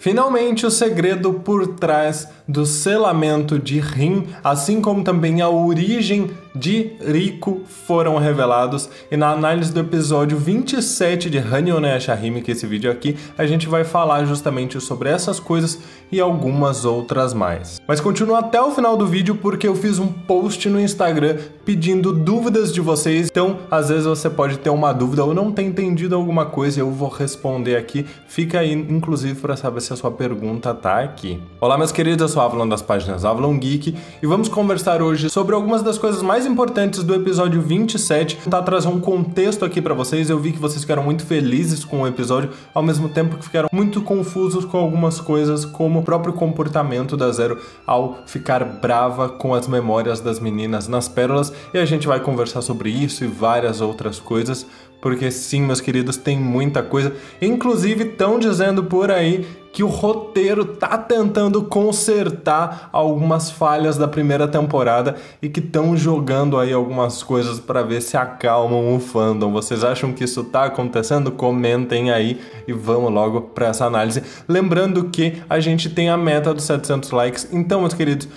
Finalmente, o segredo por trás do selamento de Rin, assim como também a origem de Rico, foram revelados. E na análise do episódio 27 de Hanyo no Yashahime, que é esse vídeo aqui, a gente vai falar justamente sobre essas coisas e algumas outras mais. Mas continua até o final do vídeo porque eu fiz um post no Instagram pedindo dúvidas de vocês. Então, às vezes você pode ter uma dúvida ou não ter entendido alguma coisa e eu vou responder aqui. Fica aí, inclusive, para saber se a sua pergunta tá aqui. Olá, meus queridos, eu sou o Avalon das páginas Avalon Geek e vamos conversar hoje sobre algumas das coisas mais importantes do episódio 27. Tentar trazer um contexto aqui para vocês. Eu vi que vocês ficaram muito felizes com o episódio, ao mesmo tempo que ficaram muito confusos com algumas coisas, como o próprio comportamento da Zero ao ficar brava com as memórias das meninas nas pérolas, e a gente vai conversar sobre isso e várias outras coisas, porque sim, meus queridos, tem muita coisa. Inclusive, estão dizendo por aí que o roteiro tá tentando consertar algumas falhas da primeira temporada e que estão jogando aí algumas coisas para ver se acalmam o fandom. Vocês acham que isso tá acontecendo? Comentem aí e vamos logo para essa análise. Lembrando que a gente tem a meta dos 700 likes, então, meus queridos,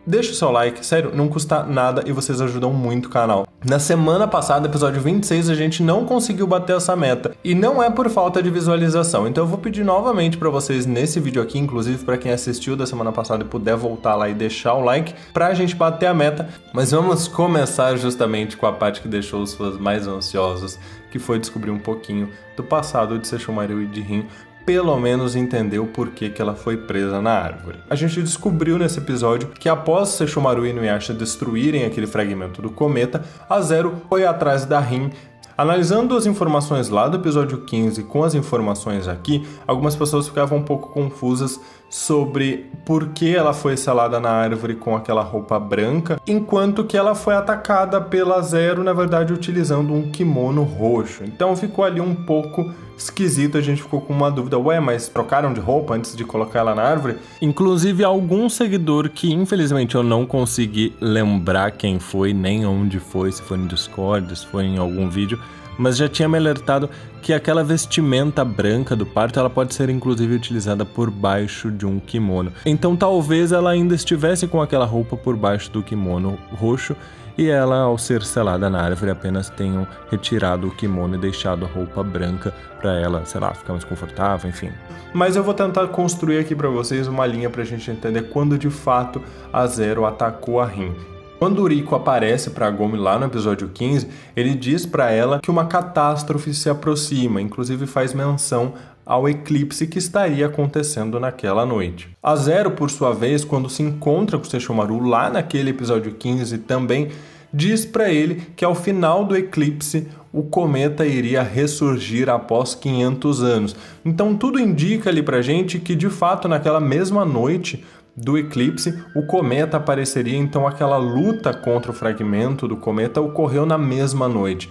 deixa o seu like, sério, não custa nada e vocês ajudam muito o canal. Na semana passada, episódio 26, a gente não conseguiu bater essa meta. E não é por falta de visualização. Então eu vou pedir novamente para vocês nesse vídeo aqui, inclusive para quem assistiu da semana passada e puder voltar lá e deixar o like, pra gente bater a meta. Mas vamos começar justamente com a parte que deixou os fãs mais ansiosos, que foi descobrir um pouquinho do passado de Sesshomaru e de Rin, pelo menos entender o porquê que ela foi presa na árvore. A gente descobriu nesse episódio que após Sesshomaru e Inuyasha destruírem aquele fragmento do cometa, a Zero foi atrás da Rin. Analisando as informações lá do episódio 15 com as informações aqui, algumas pessoas ficavam um pouco confusas sobre por que ela foi selada na árvore com aquela roupa branca, enquanto que ela foi atacada pela Zero, na verdade, utilizando um kimono roxo. Então ficou ali um pouco esquisito, a gente ficou com uma dúvida, ué, mas trocaram de roupa antes de colocar ela na árvore? Inclusive, algum seguidor que infelizmente eu não consegui lembrar quem foi, nem onde foi, se foi no Discord, se foi em algum vídeo, mas já tinha me alertado que aquela vestimenta branca do parto, ela pode ser inclusive utilizada por baixo de um kimono. Então talvez ela ainda estivesse com aquela roupa por baixo do kimono roxo e ela, ao ser selada na árvore, apenas tenham retirado o kimono e deixado a roupa branca para ela, sei lá, ficar mais confortável, enfim. Mas eu vou tentar construir aqui para vocês uma linha pra gente entender quando de fato a Zero atacou a Rin. Quando o Rico aparece para a Gomi lá no episódio 15, ele diz para ela que uma catástrofe se aproxima, inclusive faz menção ao eclipse que estaria acontecendo naquela noite. A Zero, por sua vez, quando se encontra com o Sesshomaru lá naquele episódio 15 também, diz para ele que ao final do eclipse o cometa iria ressurgir após 500 anos. Então tudo indica ali pra gente que de fato naquela mesma noite do eclipse, o cometa apareceria, então aquela luta contra o fragmento do cometa ocorreu na mesma noite.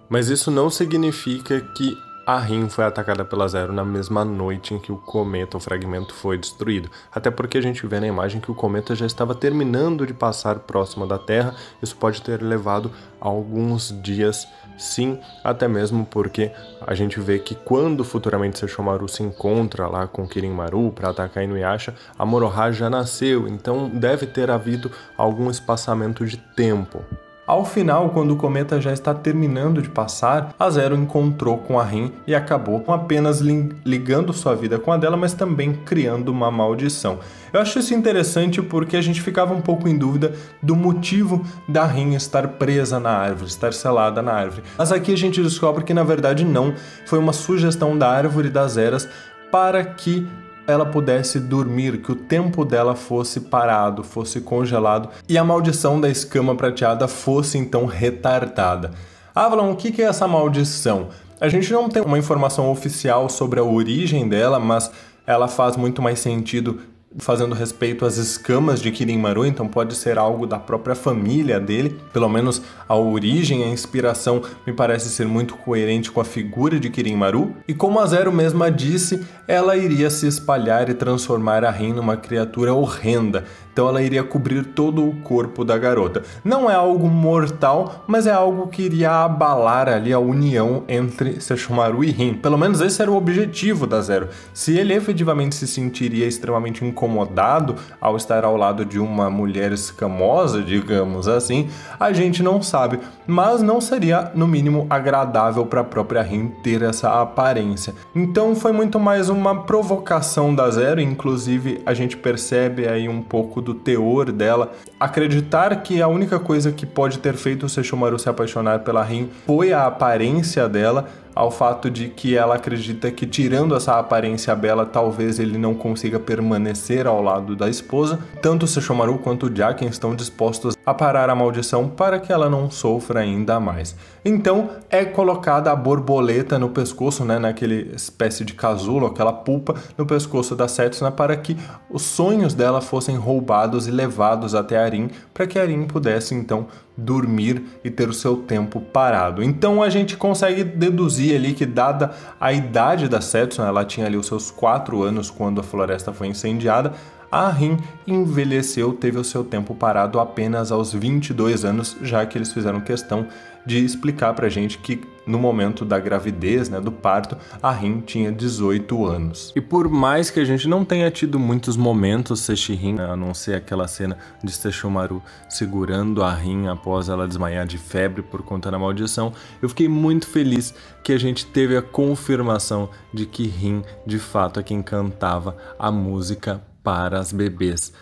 Mas isso não significa que a Rin foi atacada pela Zero na mesma noite em que o cometa, o fragmento, foi destruído. Até porque a gente vê na imagem que o cometa já estava terminando de passar próximo da Terra. Isso pode ter levado alguns dias, sim, até mesmo porque a gente vê que quando futuramente Sesshomaru se encontra lá com Kirinmaru para atacar Inuyasha, a Moroha já nasceu, então deve ter havido algum espaçamento de tempo. Ao final, quando o cometa já está terminando de passar, a Zero encontrou com a Rin e acabou apenas ligando sua vida com a dela, mas também criando uma maldição. Eu acho isso interessante porque a gente ficava um pouco em dúvida do motivo da Rin estar presa na árvore, estar selada na árvore. Mas aqui a gente descobre que na verdade não, foi uma sugestão da árvore das eras para que ela pudesse dormir, que o tempo dela fosse parado, fosse congelado e a maldição da escama prateada fosse então retardada. Avalon, o que é essa maldição? A gente não tem uma informação oficial sobre a origem dela, mas ela faz muito mais sentido fazendo respeito às escamas de Kirinmaru, então pode ser algo da própria família dele, pelo menos a origem, a inspiração me parece ser muito coerente com a figura de Kirinmaru, e como a Zero mesma disse, ela iria se espalhar e transformar a Rin numa criatura horrenda. Então ela iria cobrir todo o corpo da garota. Não é algo mortal, mas é algo que iria abalar ali a união entre Sesshomaru e Rin. Pelo menos esse era o objetivo da Zero. Se ele efetivamente se sentiria extremamente incomodado ao estar ao lado de uma mulher escamosa, digamos assim, a gente não sabe. Mas não seria, no mínimo, agradável para a própria Rin ter essa aparência. Então foi muito mais uma provocação da Zero, inclusive a gente percebe aí um pouco do teor dela, acreditar que a única coisa que pode ter feito o Sesshomaru se apaixonar pela Rin foi a aparência dela, ao fato de que ela acredita que tirando essa aparência bela, talvez ele não consiga permanecer ao lado da esposa. Tanto o Sesshomaru quanto o Jaqen estão dispostos a parar a maldição para que ela não sofra ainda mais. Então é colocada a borboleta no pescoço, né, naquele espécie de casulo, aquela pulpa no pescoço da Setsuna, para que os sonhos dela fossem roubados e levados até a Rin, para que a Rin pudesse então dormir e ter o seu tempo parado. Então a gente consegue deduzir ali que, dada a idade da Setsuna, ela tinha ali os seus 4 anos quando a floresta foi incendiada, a Rin envelheceu, teve o seu tempo parado apenas aos 22 anos, já que eles fizeram questão de explicar pra gente que no momento da gravidez, né, do parto, a Rin tinha 18 anos. E por mais que a gente não tenha tido muitos momentos Sesshin, a não ser aquela cena de Sesshomaru segurando a Rin após ela desmaiar de febre por conta da maldição, eu fiquei muito feliz que a gente teve a confirmação de que Rin, de fato, é quem cantava a música para as bebês.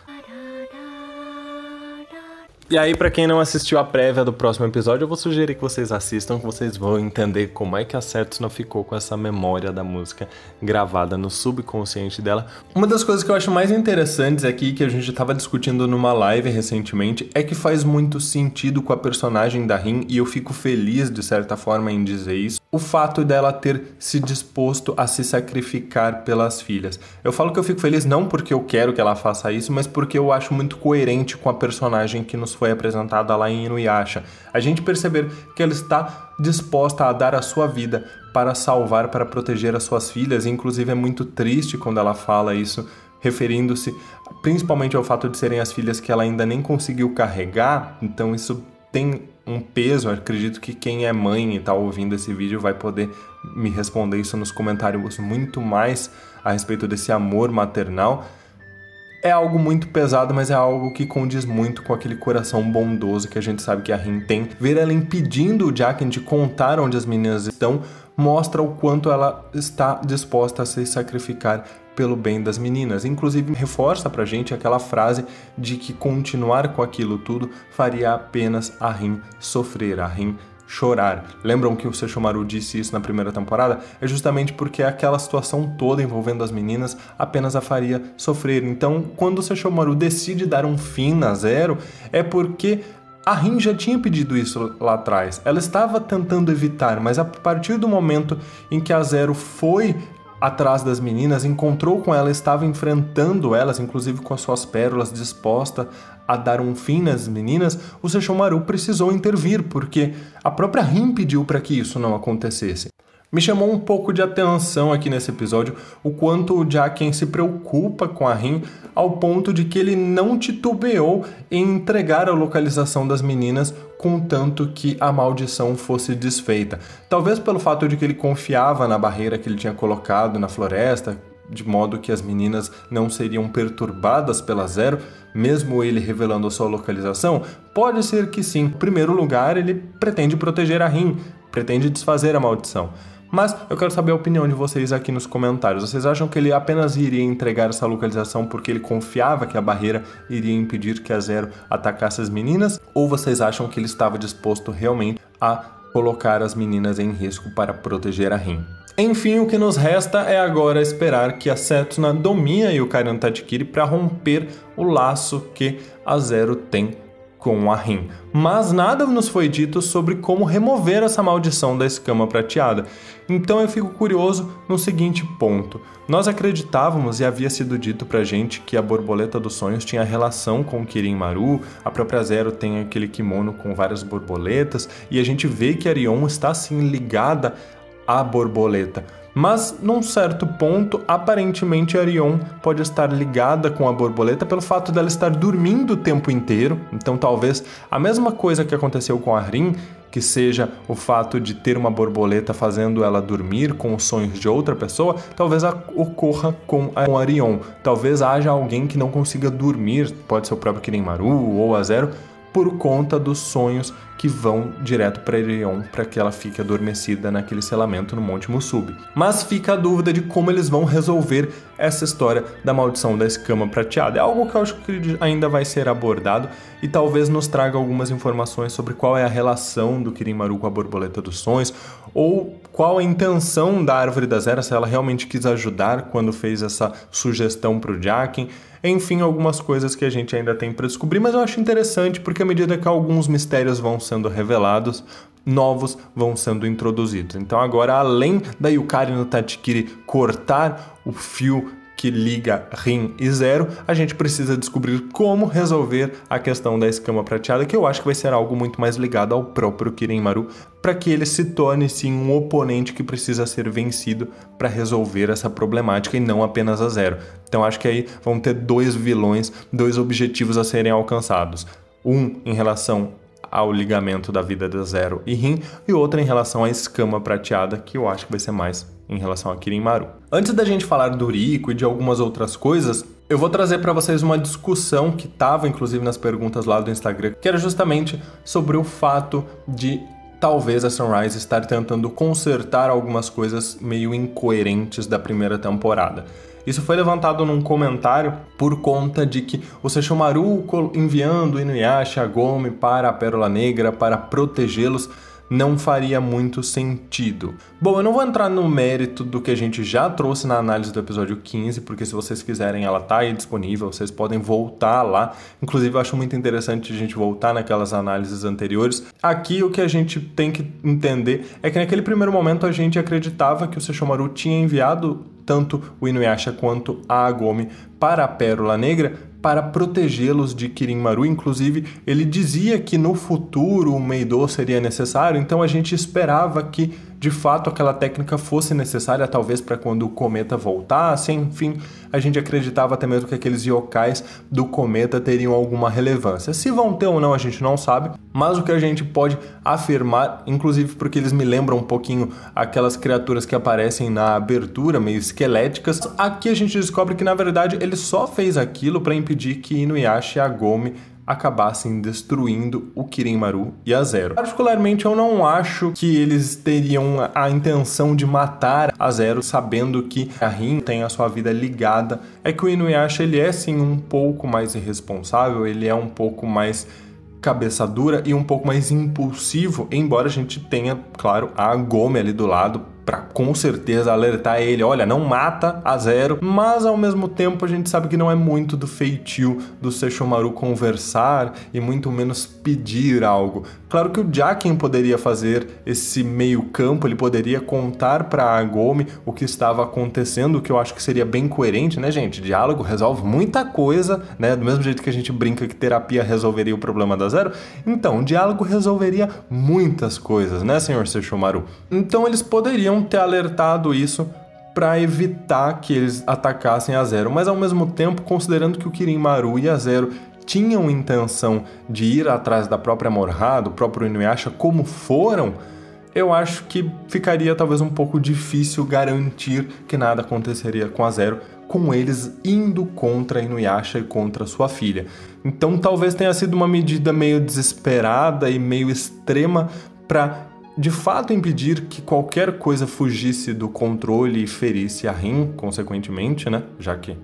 E aí, pra quem não assistiu a prévia do próximo episódio, eu vou sugerir que vocês assistam, que vocês vão entender como é que a Setsuna ficou com essa memória da música gravada no subconsciente dela. Uma das coisas que eu acho mais interessantes aqui, que a gente estava discutindo numa live recentemente, é que faz muito sentido com a personagem da Rin, e eu fico feliz, de certa forma, em dizer isso, o fato dela ter se disposto a se sacrificar pelas filhas. Eu falo que eu fico feliz não porque eu quero que ela faça isso, mas porque eu acho muito coerente com a personagem que nos foi apresentada lá em Inuyasha. A gente perceber que ela está disposta a dar a sua vida para salvar, para proteger as suas filhas, e inclusive é muito triste quando ela fala isso, referindo-se principalmente ao fato de serem as filhas que ela ainda nem conseguiu carregar. Então isso tem um peso. Eu acredito que quem é mãe e está ouvindo esse vídeo vai poder me responder isso nos comentários muito mais a respeito desse amor maternal. É algo muito pesado, mas é algo que condiz muito com aquele coração bondoso que a gente sabe que a Rin tem. Ver ela impedindo o Jaqen de contar onde as meninas estão mostra o quanto ela está disposta a se sacrificar pelo bem das meninas. Inclusive reforça pra gente aquela frase de que continuar com aquilo tudo faria apenas a Rin sofrer, a Rin chorar. Lembram que o Sesshomaru disse isso na primeira temporada? É justamente porque aquela situação toda envolvendo as meninas apenas a faria sofrer. Então, quando o Sesshomaru decide dar um fim na Zero, é porque a Rin já tinha pedido isso lá atrás. Ela estava tentando evitar, mas a partir do momento em que a Zero foi atrás das meninas, encontrou com elas, estava enfrentando elas, inclusive com as suas pérolas, disposta a dar um fim nas meninas, o Sesshomaru precisou intervir, porque a própria Rin pediu para que isso não acontecesse. Me chamou um pouco de atenção aqui nesse episódio o quanto o Jaqen se preocupa com a Rin, ao ponto de que ele não titubeou em entregar a localização das meninas, contanto que a maldição fosse desfeita. Talvez pelo fato de que ele confiava na barreira que ele tinha colocado na floresta, de modo que as meninas não seriam perturbadas pela Zero, mesmo ele revelando a sua localização. Pode ser que sim. Em primeiro lugar, ele pretende proteger a Rin, pretende desfazer a maldição. Mas eu quero saber a opinião de vocês aqui nos comentários. Vocês acham que ele apenas iria entregar essa localização porque ele confiava que a barreira iria impedir que a Zero atacasse as meninas? Ou vocês acham que ele estava disposto realmente a colocar as meninas em risco para proteger a Rin? Enfim, o que nos resta é agora esperar que a Setsuna domine a Yukari no Tadikiri para romper o laço que a Zero tem com a Rin. Mas nada nos foi dito sobre como remover essa maldição da escama prateada. Então eu fico curioso no seguinte ponto. Nós acreditávamos e havia sido dito pra gente que a borboleta dos sonhos tinha relação com Kirin Maru, a própria Zero tem aquele kimono com várias borboletas, e a gente vê que a Rion está assim ligada à borboleta. Mas, num certo ponto, aparentemente a Rion pode estar ligada com a borboleta pelo fato dela estar dormindo o tempo inteiro. Então, talvez a mesma coisa que aconteceu com a Rin, que seja o fato de ter uma borboleta fazendo ela dormir com os sonhos de outra pessoa, talvez ocorra com a Rion. Talvez haja alguém que não consiga dormir, pode ser o próprio Kirin-Maru ou a Zero, por conta dos sonhos que vão direto para Rion, para que ela fique adormecida naquele selamento no Monte Musubi. Mas fica a dúvida de como eles vão resolver essa história da maldição da escama prateada. É algo que eu acho que ainda vai ser abordado e talvez nos traga algumas informações sobre qual é a relação do Kirin-Maru com a borboleta dos sonhos, ou qual a intenção da Árvore das Eras, se ela realmente quis ajudar quando fez essa sugestão para o Jaqen. Enfim, algumas coisas que a gente ainda tem para descobrir, mas eu acho interessante porque à medida que alguns mistérios vão sendo revelados, novos vão sendo introduzidos. Então agora, além da Yukari no Tachikiri cortar o fio que liga Rin e Zero, a gente precisa descobrir como resolver a questão da escama prateada, que eu acho que vai ser algo muito mais ligado ao próprio Kirin-Maru, para que ele se torne sim um oponente que precisa ser vencido para resolver essa problemática e não apenas a Zero. Então acho que aí vão ter dois vilões, dois objetivos a serem alcançados. Um em relação ao ligamento da vida da Zero e Rin, e outra em relação à escama prateada, que eu acho que vai ser mais em relação a Kirin-Maru. Antes da gente falar do Rico e de algumas outras coisas, eu vou trazer para vocês uma discussão que estava inclusive nas perguntas lá do Instagram, que era justamente sobre o fato de talvez a Sunrise estar tentando consertar algumas coisas meio incoerentes da primeira temporada. Isso foi levantado num comentário por conta de que o Sesshomaru enviando Inuyasha e Agome para a Pérola Negra para protegê-los não faria muito sentido. Bom, eu não vou entrar no mérito do que a gente já trouxe na análise do episódio 15, porque se vocês quiserem ela tá aí disponível, vocês podem voltar lá. Inclusive eu acho muito interessante a gente voltar naquelas análises anteriores. Aqui o que a gente tem que entender é que naquele primeiro momento a gente acreditava que o Sesshomaru tinha enviado tanto o Inuyasha quanto a Agome para a Pérola Negra para protegê-los de Kirin-Maru. Inclusive, ele dizia que no futuro o Meidō seria necessário, então a gente esperava que, de fato, aquela técnica fosse necessária, talvez para quando o cometa voltasse. Enfim, a gente acreditava até mesmo que aqueles yokais do cometa teriam alguma relevância. Se vão ter ou não, a gente não sabe, mas o que a gente pode afirmar, inclusive porque eles me lembram um pouquinho aquelas criaturas que aparecem na abertura, meio esqueléticas, aqui a gente descobre que, na verdade, ele só fez aquilo para impedir que Inuyasha e Agome acabassem destruindo o Kirin-Maru e a Zero. Particularmente, eu não acho que eles teriam a intenção de matar a Zero, sabendo que a Rin tem a sua vida ligada. É que o Inuyasha, ele é sim um pouco mais irresponsável, ele é um pouco mais cabeça dura e um pouco mais impulsivo, embora a gente tenha, claro, a Agome ali do lado para com certeza alertar ele, olha, não mata a Zero, mas ao mesmo tempo a gente sabe que não é muito do feitio do Sesshomaru conversar e muito menos pedir algo. Claro que o Jaqen poderia fazer esse meio campo, ele poderia contar para a Agome o que estava acontecendo, o que eu acho que seria bem coerente, né, gente? Diálogo resolve muita coisa, né? Do mesmo jeito que a gente brinca que terapia resolveria o problema da Zero, então o diálogo resolveria muitas coisas, né, senhor Sesshomaru? Então eles poderiam ter alertado isso para evitar que eles atacassem a Zero, mas ao mesmo tempo, considerando que o Kirin-Maru e a Zero tinham intenção de ir atrás da própria Morra, do próprio Inuyasha, como foram, eu acho que ficaria talvez um pouco difícil garantir que nada aconteceria com a Zero, com eles indo contra a Inuyasha e contra sua filha. Então talvez tenha sido uma medida meio desesperada e meio extrema para de fato impedir que qualquer coisa fugisse do controle e ferisse a Rin, consequentemente, né? Já que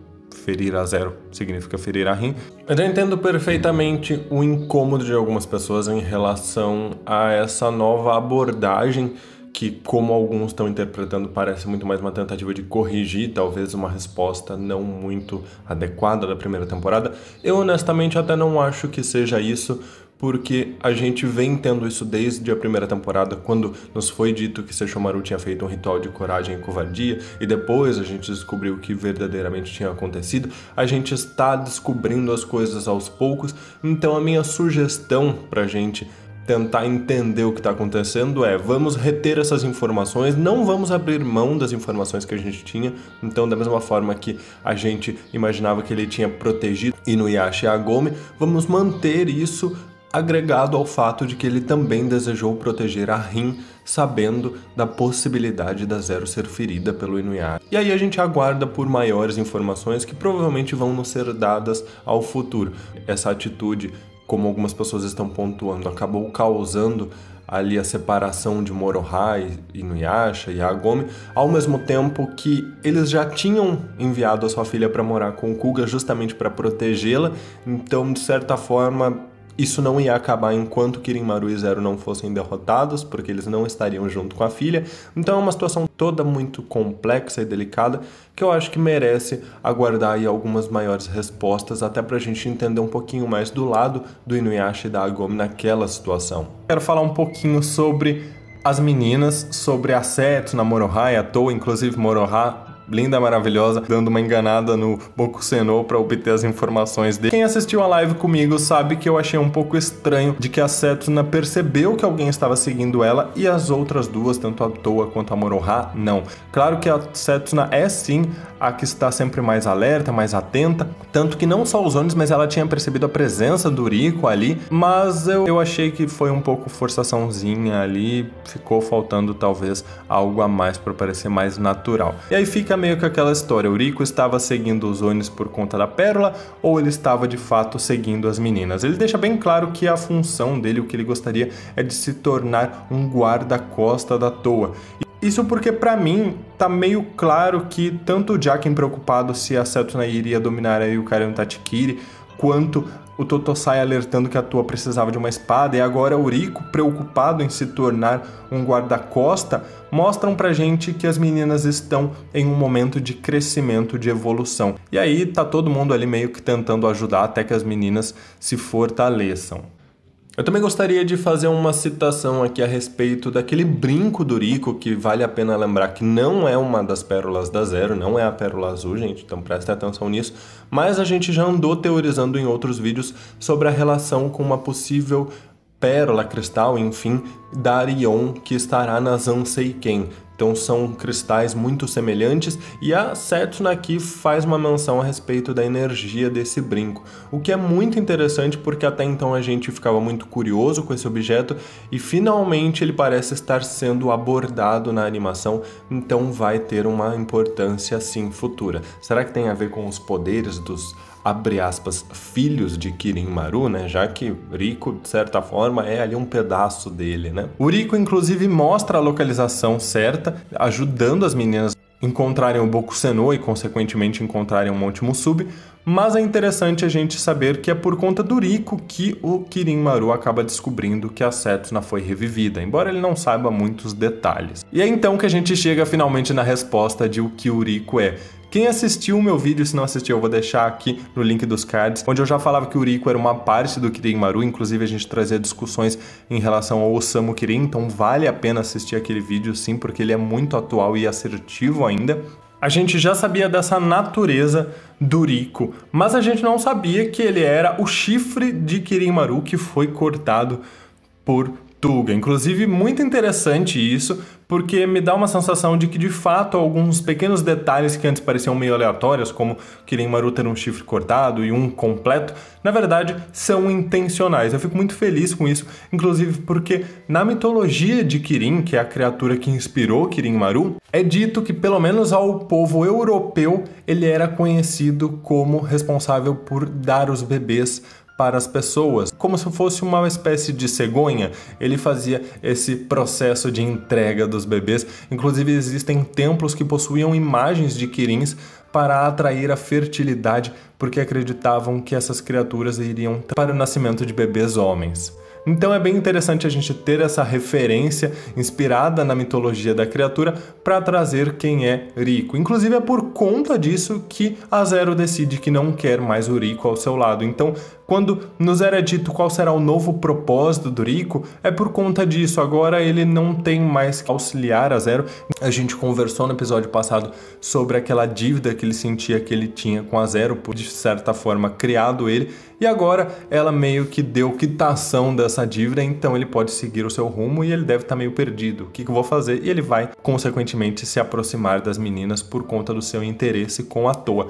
ferir a Zero significa ferir a Rin. Eu entendo perfeitamente o incômodo de algumas pessoas em relação a essa nova abordagem que, como alguns estão interpretando, parece muito mais uma tentativa de corrigir talvez uma resposta não muito adequada da primeira temporada. Eu honestamente até não acho que seja isso, porque a gente vem tendo isso desde a primeira temporada, quando nos foi dito que Sesshomaru tinha feito um ritual de coragem e covardia, e depois a gente descobriu o que verdadeiramente tinha acontecido. A gente está descobrindo as coisas aos poucos, então a minha sugestão pra gente tentar entender o que está acontecendo vamos reter essas informações, não vamos abrir mão das informações que a gente tinha. Então, da mesma forma que a gente imaginava que ele tinha protegido Inuyasha e Agome, vamos manter isso agregado ao fato de que ele também desejou proteger a Rin, sabendo da possibilidade da Zero ser ferida pelo Inuyasha. E aí a gente aguarda por maiores informações que provavelmente vão nos ser dadas ao futuro. Essa atitude, como algumas pessoas estão pontuando, acabou causando ali a separação de Moroha, Inuyasha e Agome, ao mesmo tempo que eles já tinham enviado a sua filha para morar com o Kuga justamente para protegê-la. Então, de certa forma, isso não ia acabar enquanto Kirin-Maru e Zero não fossem derrotados, porque eles não estariam junto com a filha. Então é uma situação toda muito complexa e delicada, que eu acho que merece aguardar aí algumas maiores respostas, até pra gente entender um pouquinho mais do lado do Inuyasha e da Agome naquela situação. Quero falar um pouquinho sobre as meninas, sobre a Setsuna, Moroha e a Towa, inclusive Moroha, linda, maravilhosa, dando uma enganada no Bokusenô para obter as informações dele. Quem assistiu a live comigo sabe que eu achei um pouco estranho de que a Setsuna percebeu que alguém estava seguindo ela e as outras duas, tanto a Towa quanto a Moroha, não. Claro que a Setsuna é sim a que está sempre mais alerta, mais atenta, tanto que não só os Onis, mas ela tinha percebido a presença do Rico ali, mas eu achei que foi um pouco forçaçãozinha ali, ficou faltando talvez algo a mais para parecer mais natural. E aí fica meio que aquela história, o Rico estava seguindo os Onis por conta da pérola ou ele estava de fato seguindo as meninas? Ele deixa bem claro que a função dele, o que ele gostaria é de se tornar um guarda-costa da Towa. Isso porque, pra mim, tá meio claro que tanto o Jaken preocupado se a Setsuna iria dominar aí o Karen no Tachikiri, quanto o Totosai alertando que a Towa precisava de uma espada, e agora o Rico preocupado em se tornar um guarda-costa, mostram pra gente que as meninas estão em um momento de crescimento, de evolução. E aí tá todo mundo ali meio que tentando ajudar até que as meninas se fortaleçam. Eu também gostaria de fazer uma citação aqui a respeito daquele brinco do Rico, que vale a pena lembrar que não é uma das pérolas da Zero, não é a pérola azul, gente, então prestem atenção nisso, mas a gente já andou teorizando em outros vídeos sobre a relação com uma possível pérola, cristal, enfim, da Arion, que estará na Zanseiken. Então são cristais muito semelhantes e a Setsuna aqui faz uma menção a respeito da energia desse brinco, o que é muito interessante porque até então a gente ficava muito curioso com esse objeto e finalmente ele parece estar sendo abordado na animação, então vai ter uma importância sim futura. Será que tem a ver com os poderes dos, abre aspas, filhos de Kirin-Maru, né? Já que Rico, de certa forma, é ali um pedaço dele, né? O Rico, inclusive, mostra a localização certa, ajudando as meninas a encontrarem o Bokusenô e, consequentemente, encontrarem o Monte Musubi, mas é interessante a gente saber que é por conta do Rico que o Kirin-Maru acaba descobrindo que a Setsuna foi revivida, embora ele não saiba muitos detalhes. E é então que a gente chega finalmente na resposta de o que o Rico é. Quem assistiu o meu vídeo, se não assistiu, eu vou deixar aqui no link dos cards, onde eu já falava que o Rico era uma parte do Kirin-Maru, inclusive a gente trazia discussões em relação ao Osamu Kirin, então vale a pena assistir aquele vídeo sim, porque ele é muito atual e assertivo ainda. A gente já sabia dessa natureza do Rico, mas a gente não sabia que ele era o chifre de Kirin-Maru que foi cortado por Tuga. Inclusive, muito interessante isso, porque me dá uma sensação de que, de fato, alguns pequenos detalhes que antes pareciam meio aleatórios, como Kirin-Maru ter um chifre cortado e um completo, na verdade, são intencionais. Eu fico muito feliz com isso, inclusive porque na mitologia de Kirin, que é a criatura que inspirou Kirin-Maru, é dito que, pelo menos ao povo europeu, ele era conhecido como responsável por dar os bebês para as pessoas, como se fosse uma espécie de cegonha. Ele fazia esse processo de entrega dos bebês. Inclusive existem templos que possuíam imagens de Kirins para atrair a fertilidade, porque acreditavam que essas criaturas iriam para o nascimento de bebês homens. Então é bem interessante a gente ter essa referência inspirada na mitologia da criatura para trazer quem é Rico. Inclusive é por conta disso que a Zero decide que não quer mais o Rico ao seu lado. Então, quando nos era dito qual será o novo propósito do Rico, é por conta disso. Agora ele não tem mais que auxiliar a Zero. A gente conversou no episódio passado sobre aquela dívida que ele sentia que ele tinha com a Zero, por de certa forma criado ele, e agora ela meio que deu quitação essa dívida, então ele pode seguir o seu rumo e ele deve estar meio perdido. O que eu vou fazer? E ele vai, consequentemente, se aproximar das meninas por conta do seu interesse com a Toa.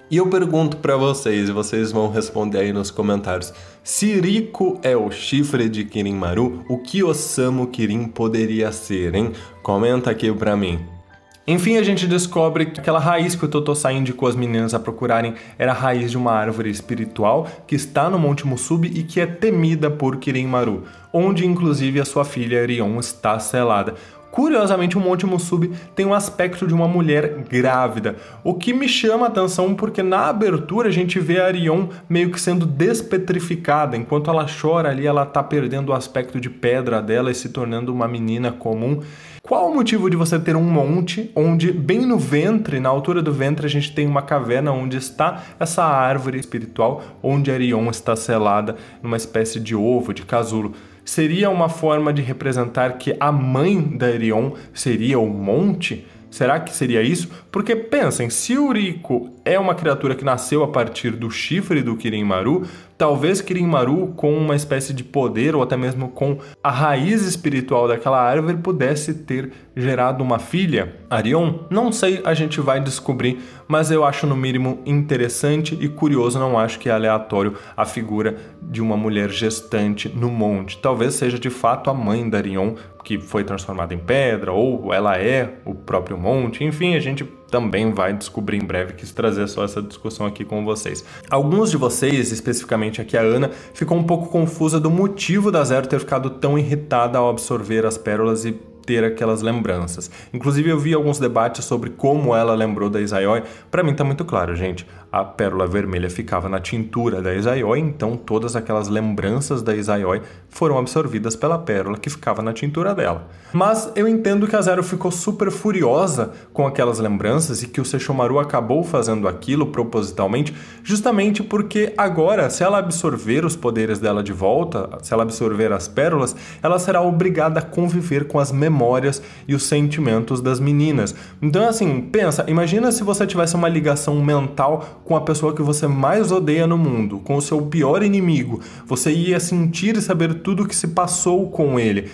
E eu pergunto pra vocês, e vocês vão responder aí nos comentários, se Riku é o chifre de Kirin-Maru, o que Osamu Kirin poderia ser, hein? Comenta aqui pra mim. Enfim, a gente descobre que aquela raiz que o Totosai indicou as meninas a procurarem era a raiz de uma árvore espiritual que está no Monte Musubi e que é temida por Kirin-Maru, onde inclusive a sua filha Rion está selada. Curiosamente, o Monte Musubi tem um aspecto de uma mulher grávida, o que me chama a atenção porque na abertura a gente vê a Rion meio que sendo despetrificada, enquanto ela chora ali, ela tá perdendo o aspecto de pedra dela e se tornando uma menina comum. Qual o motivo de você ter um monte onde bem no ventre, na altura do ventre, a gente tem uma caverna onde está essa árvore espiritual, onde a Rion está selada numa espécie de ovo, de casulo? Seria uma forma de representar que a mãe da Rion seria o monte? Será que seria isso? Porque pensem, se o Riku é uma criatura que nasceu a partir do chifre do Kirin-Maru, talvez Kirin-Maru, com uma espécie de poder ou até mesmo com a raiz espiritual daquela árvore, pudesse ter gerado uma filha, Rion? Não sei, a gente vai descobrir, mas eu acho no mínimo interessante e curioso, não acho que é aleatório a figura de uma mulher gestante no monte. Talvez seja de fato a mãe da Rion, que foi transformada em pedra, ou ela é o próprio monte, enfim, a gente também vai descobrir em breve, quis trazer só essa discussão aqui com vocês. Alguns de vocês, especificamente aqui a Ana, ficou um pouco confusa do motivo da Zero ter ficado tão irritada ao absorver as pérolas e ter aquelas lembranças. Inclusive eu vi alguns debates sobre como ela lembrou da Izayoi. Pra mim tá muito claro, gente. A pérola vermelha ficava na tintura da Izayoi, então todas aquelas lembranças da Izayoi foram absorvidas pela pérola que ficava na tintura dela. Mas eu entendo que a Zero ficou super furiosa com aquelas lembranças e que o Sesshomaru acabou fazendo aquilo propositalmente, justamente porque agora, se ela absorver os poderes dela de volta, se ela absorver as pérolas, ela será obrigada a conviver com as memórias e os sentimentos das meninas. Então assim, pensa, imagina se você tivesse uma ligação mental com a pessoa que você mais odeia no mundo, com o seu pior inimigo. Você ia sentir e saber tudo o que se passou com ele.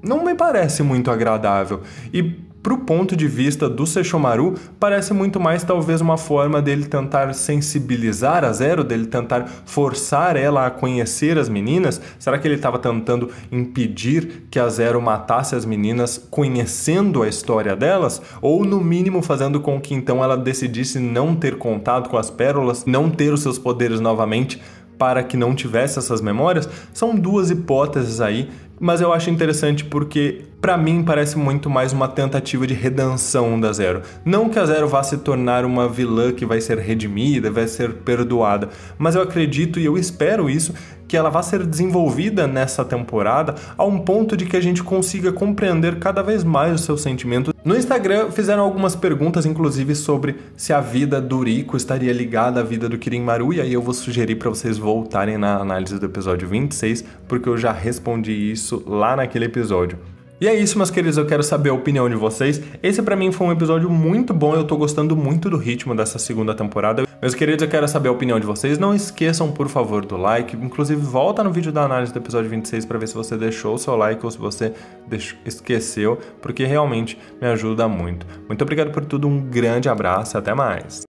Não me parece muito agradável. E pro ponto de vista do Sesshomaru, parece muito mais talvez uma forma dele tentar sensibilizar a Zero, dele tentar forçar ela a conhecer as meninas. Será que ele estava tentando impedir que a Zero matasse as meninas conhecendo a história delas? Ou no mínimo fazendo com que então ela decidisse não ter contato com as pérolas, não ter os seus poderes novamente, para que não tivesse essas memórias? São duas hipóteses aí, mas eu acho interessante porque, pra mim, parece muito mais uma tentativa de redenção da Zero. Não que a Zero vá se tornar uma vilã que vai ser redimida, vai ser perdoada, mas eu acredito e eu espero isso, que ela vai ser desenvolvida nessa temporada a um ponto de que a gente consiga compreender cada vez mais os seus sentimentos. No Instagram fizeram algumas perguntas, inclusive, sobre se a vida do Riku estaria ligada à vida do Kirin-Maru, e aí eu vou sugerir para vocês voltarem na análise do episódio 26, porque eu já respondi isso lá naquele episódio. E é isso, meus queridos, eu quero saber a opinião de vocês. Esse pra mim foi um episódio muito bom, eu tô gostando muito do ritmo dessa segunda temporada. Meus queridos, eu quero saber a opinião de vocês. Não esqueçam, por favor, do like. Inclusive, volta no vídeo da análise do episódio 26 pra ver se você deixou o seu like ou se você esqueceu, porque realmente me ajuda muito. Muito obrigado por tudo, um grande abraço e até mais.